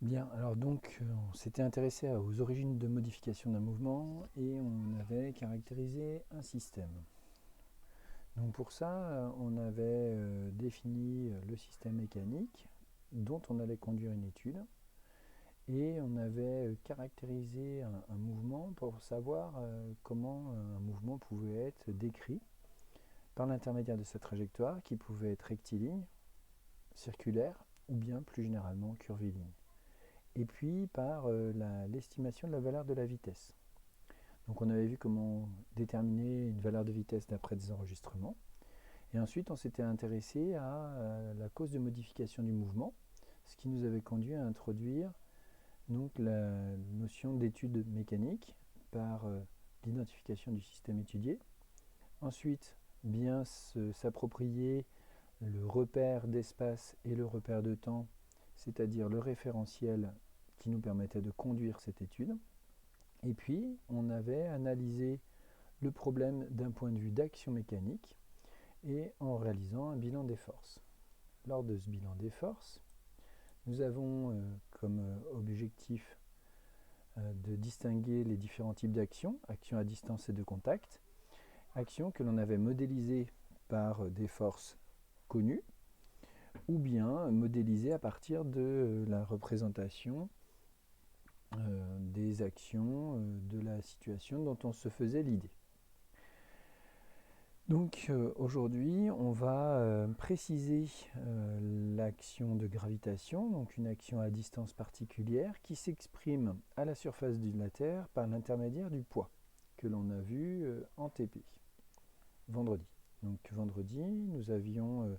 Bien, alors donc on s'était intéressé aux origines de modification d'un mouvement et on avait caractérisé un système. Donc pour ça, on avait défini le système mécanique dont on allait conduire une étude et on avait caractérisé un mouvement pour savoir comment un mouvement pouvait être décrit par l'intermédiaire de sa trajectoire qui pouvait être rectiligne, circulaire ou bien plus généralement curviligne. Et puis par l'estimation de la valeur de la vitesse. Donc on avait vu comment déterminer une valeur de vitesse d'après des enregistrements. Et ensuite on s'était intéressé à la cause de modification du mouvement, ce qui nous avait conduit à introduire donc la notion d'étude mécanique par l'identification du système étudié. Ensuite, bien s'approprier le repère d'espace et le repère de temps, c'est-à-dire le référentiel qui nous permettait de conduire cette étude. Et puis, on avait analysé le problème d'un point de vue d'action mécanique et en réalisant un bilan des forces. Lors de ce bilan des forces, nous avons comme objectif de distinguer les différents types d'actions, actions à distance et de contact, actions que l'on avait modélisées par des forces connues, ou bien modélisées à partir de la représentation des actions de la situation dont on se faisait l'idée. Donc aujourd'hui, on va préciser l'action de gravitation, donc une action à distance particulière qui s'exprime à la surface de la Terre par l'intermédiaire du poids que l'on a vu en TP vendredi. Donc vendredi, nous avions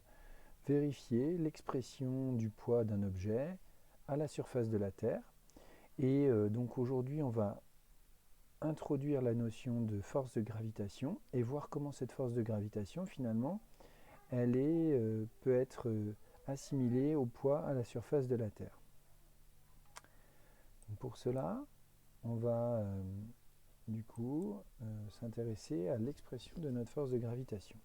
vérifié l'expression du poids d'un objet à la surface de la Terre. Et donc aujourd'hui, on va introduire la notion de force de gravitation et voir comment cette force de gravitation, finalement, elle peut être assimilée au poids à la surface de la Terre. Donc pour cela, on va du coup s'intéresser à l'expression de notre force de gravitation.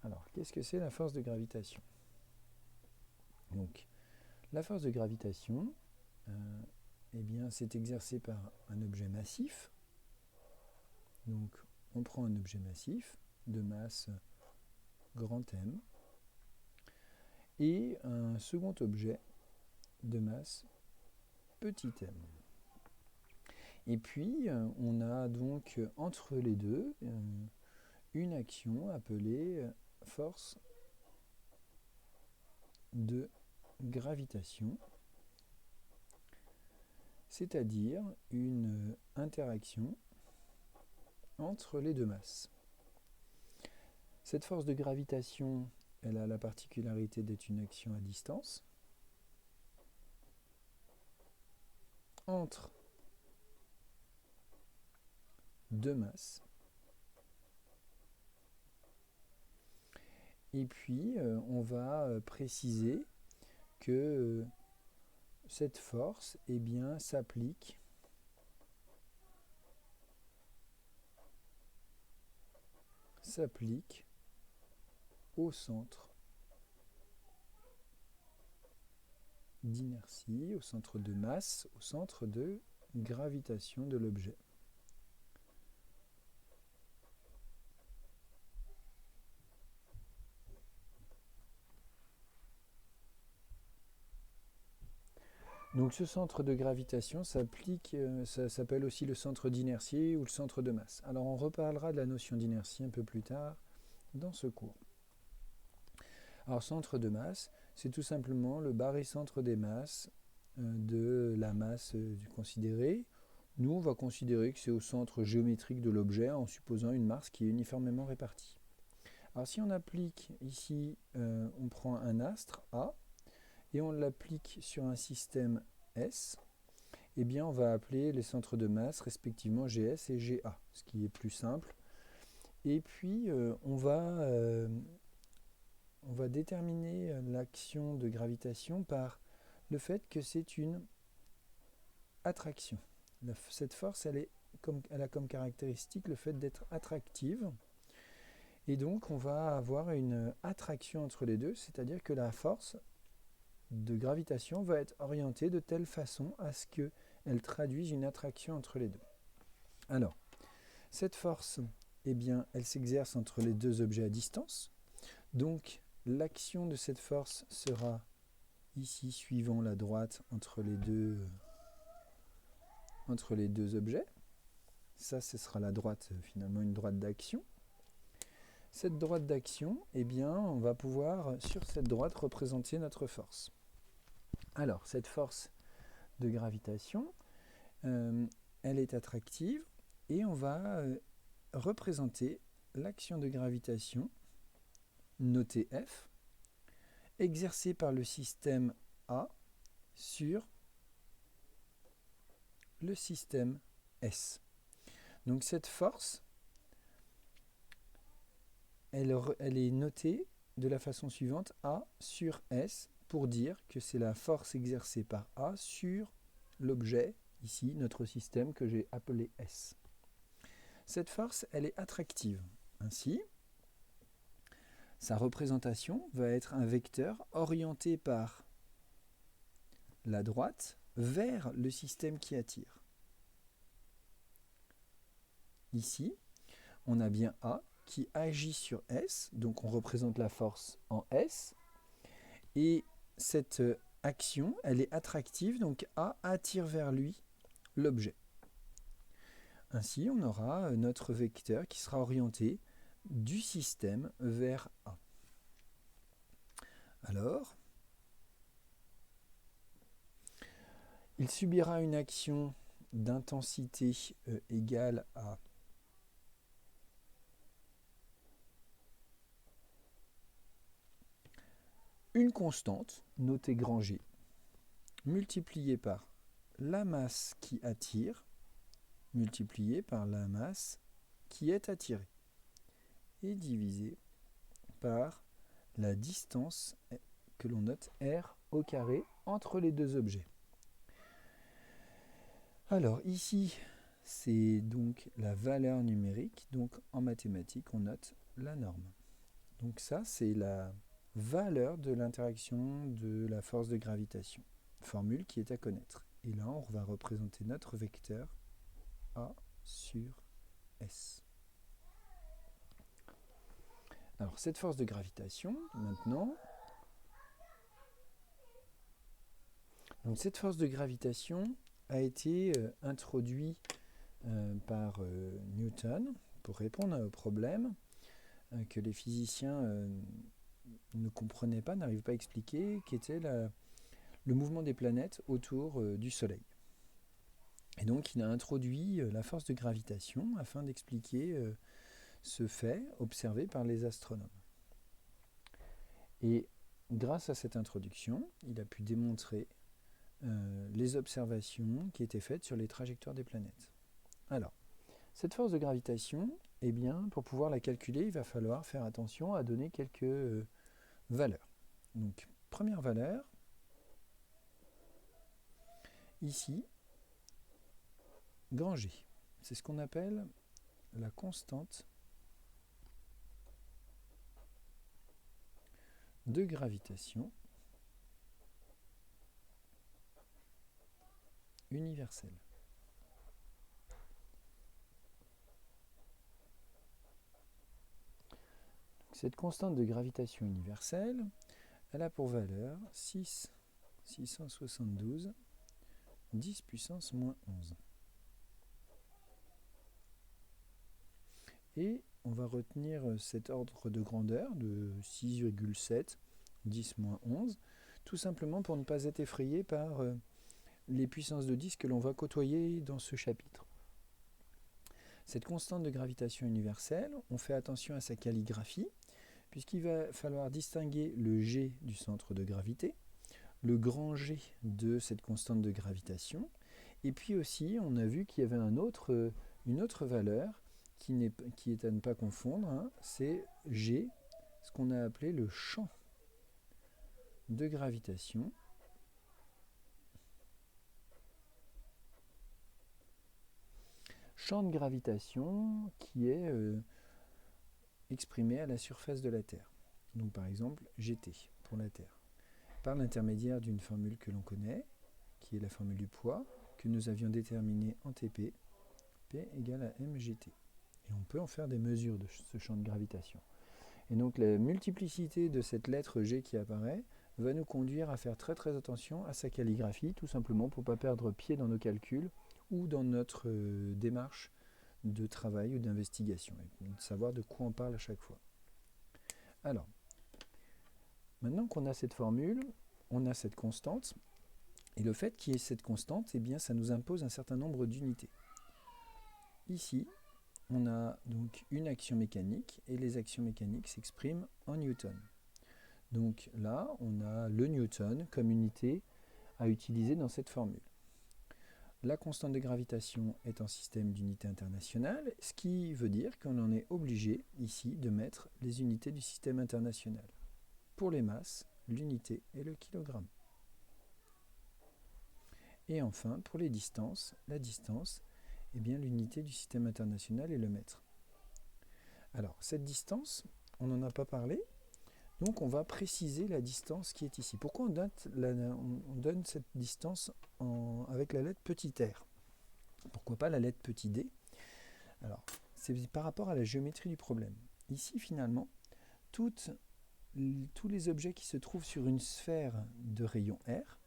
Alors, qu'est-ce que c'est la force de gravitation? Donc, la force de gravitation, eh bien, c'est exercée par un objet massif. Donc, on prend un objet massif de masse grand M et un second objet de masse petit m. Et puis, on a donc entre les deux une action appelée force de gravitation, c'est-à-dire une interaction entre les deux masses. Cette force de gravitation, elle a la particularité d'être une action à distance entre deux masses. Et puis, on va préciser que cette force s'applique au centre d'inertie, au centre de masse, au centre de gravitation de l'objet. Donc ce centre de gravitation ça s'appelle aussi le centre d'inertie ou le centre de masse. Alors on reparlera de la notion d'inertie un peu plus tard dans ce cours. Alors centre de masse, c'est tout simplement le barycentre des masses de la masse considérée. Nous, on va considérer que c'est au centre géométrique de l'objet en supposant une masse qui est uniformément répartie. Alors si on applique ici, on prend un astre A et on l'applique sur un système S, eh bien on va appeler les centres de masse respectivement GS et GA, ce qui est plus simple. Et puis on va déterminer l'action de gravitation par le fait que c'est une attraction. Cette force, elle a comme caractéristique le fait d'être attractive. Et donc on va avoir une attraction entre les deux, c'est-à-dire que la force de gravitation va être orientée de telle façon à ce qu'elle traduise une attraction entre les deux. Alors, cette force, eh bien, elle s'exerce entre les deux objets à distance. Donc, l'action de cette force sera ici suivant la droite entre les deux objets. Ça, ce sera la droite, finalement, une droite d'action. Cette droite d'action, eh bien, on va pouvoir, sur cette droite, représenter notre force. Alors, cette force de gravitation, elle est attractive et on va représenter l'action de gravitation, notée F, exercée par le système A sur le système S. Donc cette force, elle est notée de la façon suivante, A sur S, pour dire que c'est la force exercée par A sur l'objet, ici notre système que j'ai appelé S. Cette force, elle est attractive. Ainsi, sa représentation va être un vecteur orienté par la droite vers le système qui attire. Ici, on a bien A qui agit sur S, donc on représente la force en S, et cette action, elle est attractive, donc A attire vers lui l'objet. Ainsi, on aura notre vecteur qui sera orienté du système vers A. Alors, il subira une action d'intensité égale à une constante, notée grand G, multipliée par la masse qui attire, multipliée par la masse qui est attirée, et divisée par la distance que l'on note R au carré entre les deux objets. Alors ici, c'est donc la valeur numérique, donc en mathématiques, on note la norme. Donc ça, c'est la valeur de l'interaction de la force de gravitation, formule qui est à connaître. Et là, on va représenter notre vecteur A sur S. Alors, cette force de gravitation, maintenant, donc cette force de gravitation a été introduite par Newton pour répondre au problème que les physiciens ne comprenaient pas, n'arrivaient pas à expliquer, qui était le mouvement des planètes autour du Soleil. Et donc il a introduit la force de gravitation afin d'expliquer ce fait observé par les astronomes. Et grâce à cette introduction, il a pu démontrer les observations qui étaient faites sur les trajectoires des planètes. Alors, cette force de gravitation, eh bien, pour pouvoir la calculer, il va falloir faire attention à donner quelques valeurs. Donc, première valeur, ici, grand G. C'est ce qu'on appelle la constante de gravitation universelle. Cette constante de gravitation universelle, elle a pour valeur 672 10 puissance moins 11. Et on va retenir cet ordre de grandeur de 6,7 10 moins 11, tout simplement pour ne pas être effrayé par les puissances de 10 que l'on va côtoyer dans ce chapitre. Cette constante de gravitation universelle, on fait attention à sa calligraphie, puisqu'il va falloir distinguer le G du centre de gravité, le grand G de cette constante de gravitation, et puis aussi on a vu qu'il y avait une autre valeur qui est à ne pas confondre, c'est G, ce qu'on a appelé le champ de gravitation. Champ de gravitation qui est exprimé à la surface de la Terre. Donc par exemple, GT pour la Terre. Par l'intermédiaire d'une formule que l'on connaît, qui est la formule du poids, que nous avions déterminée en TP, P égale à mgt. Et on peut en faire des mesures de ce champ de gravitation. Et donc la multiplicité de cette lettre G qui apparaît va nous conduire à faire très très attention à sa calligraphie, tout simplement pour ne pas perdre pied dans nos calculs ou dans notre démarche de travail ou d'investigation, et de savoir de quoi on parle à chaque fois. Alors, maintenant qu'on a cette formule, on a cette constante, et le fait qu'il y ait cette constante, eh bien, ça nous impose un certain nombre d'unités. Ici, on a donc une action mécanique, et les actions mécaniques s'expriment en newton. Donc là, on a le newton comme unité à utiliser dans cette formule. La constante de gravitation est en système d'unité internationale, ce qui veut dire qu'on en est obligé ici de mettre les unités du système international. Pour les masses, l'unité est le kilogramme. Et enfin, pour les distances, la distance, eh bien l'unité du système international est le mètre. Alors, cette distance, on n'en a pas parlé, donc on va préciser la distance qui est ici. Pourquoi on donne cette distance avec la lettre petit r? Pourquoi pas la lettre petit d? Alors, c'est par rapport à la géométrie du problème. Ici, finalement, tous les objets qui se trouvent sur une sphère de rayon r,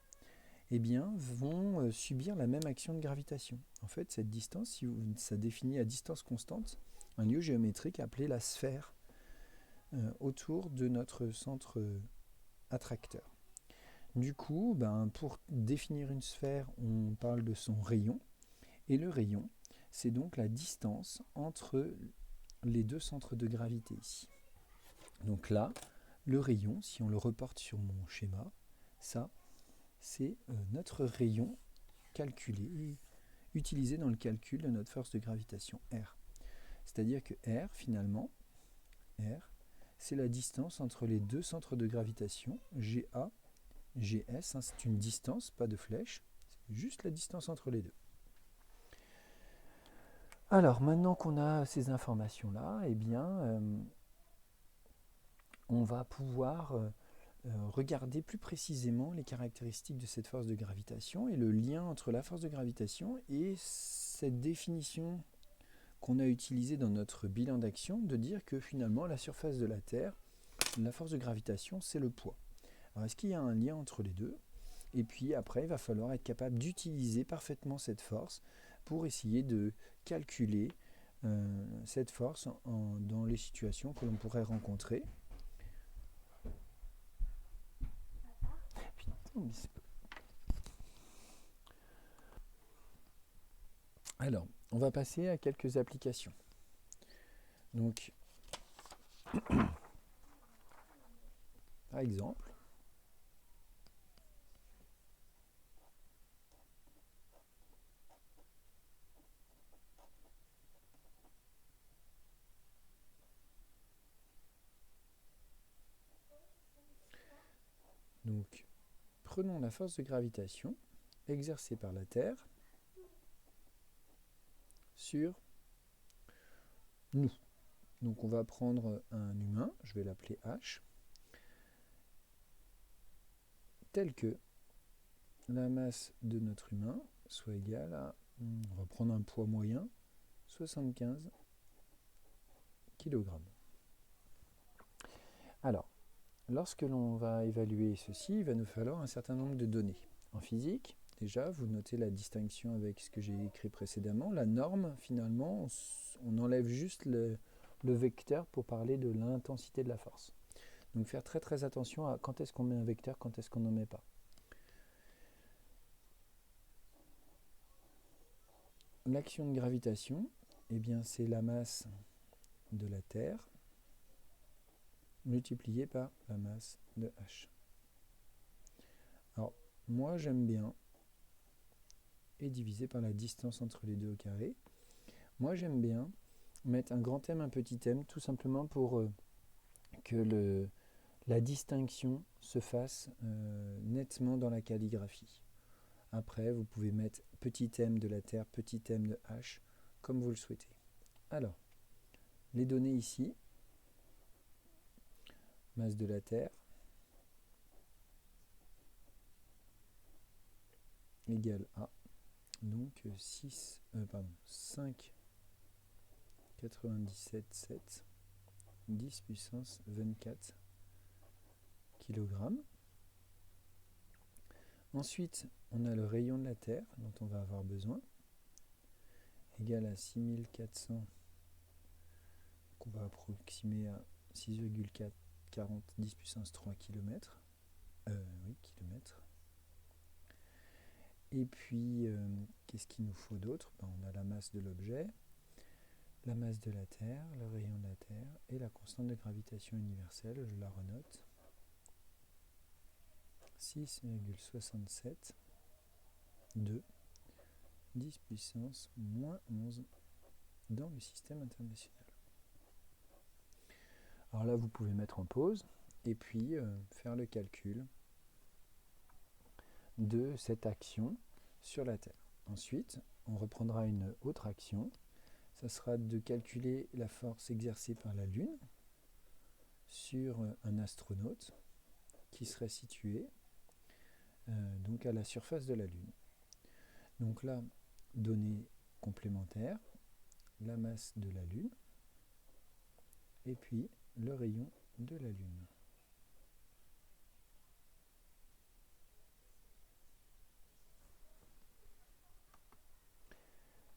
eh bien, vont subir la même action de gravitation. En fait, cette distance, ça définit à distance constante un lieu géométrique appelé la sphère autour de notre centre attracteur. Du coup, pour définir une sphère, on parle de son rayon, et le rayon, c'est donc la distance entre les deux centres de gravité ici. Donc là, le rayon, si on le reporte sur mon schéma, ça, c'est notre rayon calculé, utilisé dans le calcul de notre force de gravitation R. C'est-à-dire que R, finalement, R, c'est la distance entre les deux centres de gravitation, GA, GS, c'est une distance, pas de flèche, c'est juste la distance entre les deux. Alors, maintenant qu'on a ces informations-là, eh bien, on va pouvoir regarder plus précisément les caractéristiques de cette force de gravitation et le lien entre la force de gravitation et cette définition qu'on a utilisée dans notre bilan d'action, de dire que finalement, la surface de la Terre, la force de gravitation, c'est le poids. Alors, est-ce qu'il y a un lien entre les deux? Et puis après, il va falloir être capable d'utiliser parfaitement cette force pour essayer de calculer cette force dans les situations que l'on pourrait rencontrer. Alors, on va passer à quelques applications. Donc, par exemple, prenons la force de gravitation exercée par la Terre sur nous. Donc on va prendre un humain, je vais l'appeler H, tel que la masse de notre humain soit égale à, on va prendre un poids moyen, 75 kg. Alors, lorsque l'on va évaluer ceci, il va nous falloir un certain nombre de données. En physique, déjà, vous notez la distinction avec ce que j'ai écrit précédemment. La norme, finalement, on enlève juste le vecteur pour parler de l'intensité de la force. Donc faire très très attention à quand est-ce qu'on met un vecteur, quand est-ce qu'on n'en met pas. L'action de gravitation, eh bien, c'est la masse de la Terre multipliée par la masse de H. Alors, moi j'aime bien, et divisé par la distance entre les deux au carré, moi j'aime bien mettre un grand M, un petit m, tout simplement pour que la distinction se fasse nettement dans la calligraphie. Après, vous pouvez mettre petit m de la Terre, petit m de H, comme vous le souhaitez. Alors, les données ici, masse de la Terre égale à donc 5,97,7 10 puissance 24 kg. Ensuite, on a le rayon de la Terre dont on va avoir besoin, égal à 6400, qu'on va approximer à 6,40 10 puissance 3 km. Kilomètres. Et puis, qu'est-ce qu'il nous faut d'autre? On a la masse de l'objet, la masse de la Terre, le rayon de la Terre et la constante de gravitation universelle, je la renote. 6,67 de 10 puissance moins 11 dans le système international. Alors là, vous pouvez mettre en pause et puis faire le calcul de cette action sur la Terre. Ensuite, on reprendra une autre action. Ça sera de calculer la force exercée par la Lune sur un astronaute qui serait situé donc à la surface de la Lune. Donc là, données complémentaires, la masse de la Lune et puis le rayon de la Lune.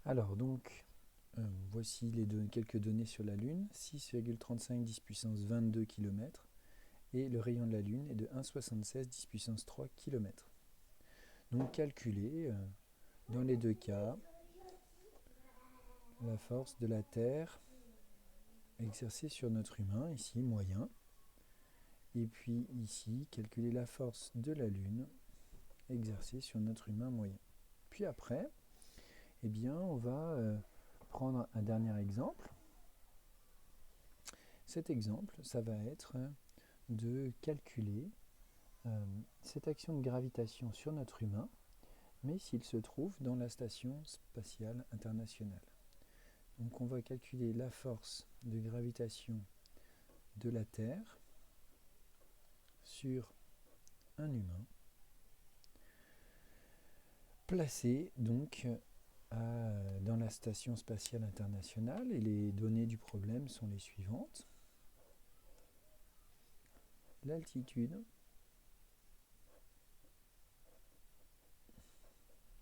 Alors donc, voici quelques données sur la Lune, 6,35 10 puissance 22 km et le rayon de la Lune est de 1,76 10 puissance 3 km. Donc calculer dans les deux cas la force de la Terre exercée sur notre humain, ici moyen, et puis ici calculer la force de la Lune exercée sur notre humain moyen. Puis après, eh bien, on va prendre un dernier exemple. Cet exemple, ça va être de calculer cette action de gravitation sur notre humain, mais s'il se trouve dans la Station spatiale internationale. Donc on va calculer la force de gravitation de la Terre sur un humain, placé donc dans la Station spatiale internationale, et les données du problème sont les suivantes. L'altitude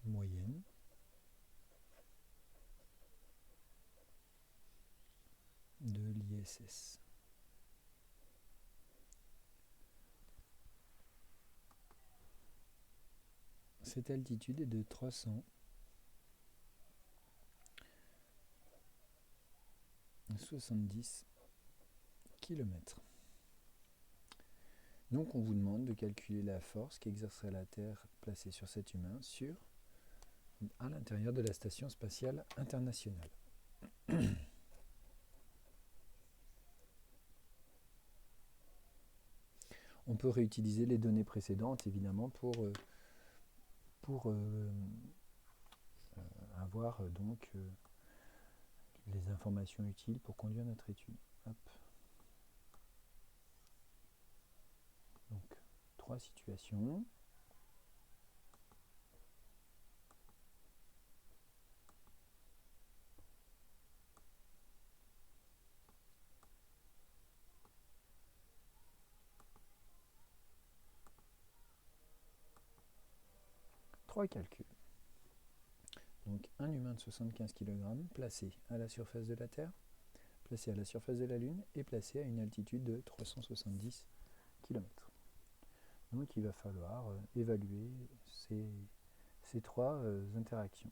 moyenne de l'ISS. Cette altitude est de 370 km. Donc on vous demande de calculer la force qu'exercerait la Terre placée sur cet humain à l'intérieur de la Station spatiale internationale. On peut réutiliser les données précédentes évidemment pour avoir donc les informations utiles pour conduire notre étude. Hop. Donc 3 situations. Trois calculs. Donc un humain de 75 kg placé à la surface de la Terre, placé à la surface de la Lune et placé à une altitude de 370 km. Donc il va falloir évaluer ces trois interactions.